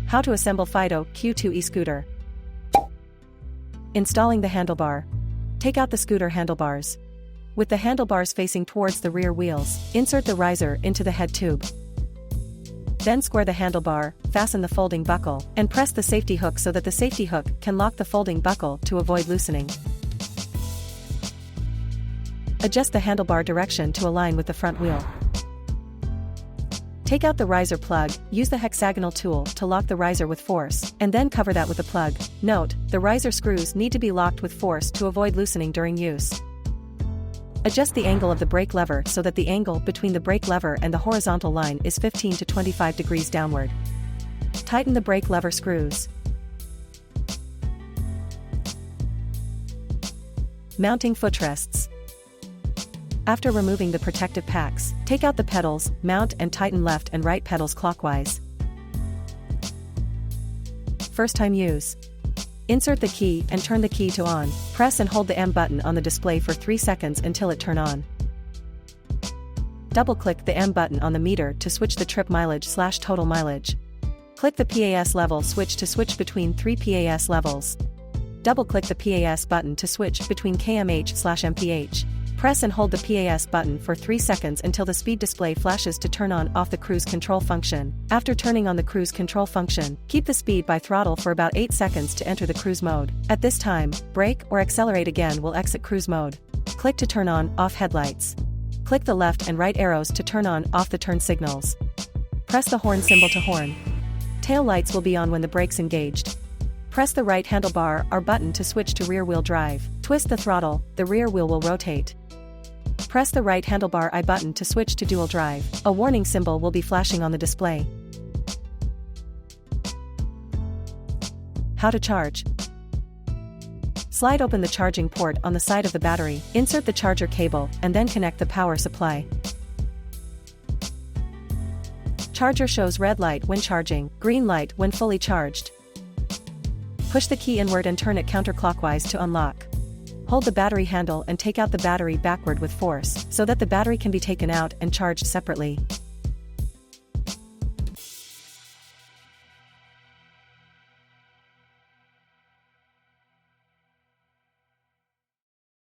How to assemble Fido Q2 e-scooter. Installing the handlebar. Take out the scooter handlebars. With the handlebars facing towards the rear wheels, insert the riser into the head tube. Then square the handlebar, fasten the folding buckle, and press the safety hook so that the safety hook can lock the folding buckle to avoid loosening. Adjust the handlebar direction to align with the front wheel. Take out the riser plug, use the hexagonal tool to lock the riser with force, and then cover that with the plug. Note, the riser screws need to be locked with force to avoid loosening during use. Adjust the angle of the brake lever so that the angle between the brake lever and the horizontal line is 15 to 25 degrees downward. Tighten the brake lever screws. Mounting footrests. After removing the protective packs, take out the pedals, mount and tighten left and right pedals clockwise. First time use. Insert the key and turn the key to on. Press and hold the M button on the display for 3 seconds until it turn on. Double-click the M button on the meter to switch the trip mileage/total mileage. Click the PAS level switch to switch between 3 PAS levels. Double-click the PAS button to switch between kmh/mph. Press and hold the PAS button for 3 seconds until the speed display flashes to turn on/off the cruise control function. After turning on the cruise control function, keep the speed by throttle for about 8 seconds to enter the cruise mode. At this time, brake or accelerate again will exit cruise mode. Click to turn on/off headlights. Click the left and right arrows to turn on/off the turn signals. Press the horn symbol to horn. Tail lights will be on when the brakes engaged. Press the right handlebar or button to switch to rear wheel drive. Twist the throttle, the rear wheel will rotate. Press the right handlebar I button to switch to dual drive. A warning symbol will be flashing on the display. How to charge. Slide open the charging port on the side of the battery, insert the charger cable, and then connect the power supply. Charger shows red light when charging, green light when fully charged. Push the key inward and turn it counterclockwise to unlock. Hold the battery handle and take out the battery backward with force, so that the battery can be taken out and charged separately.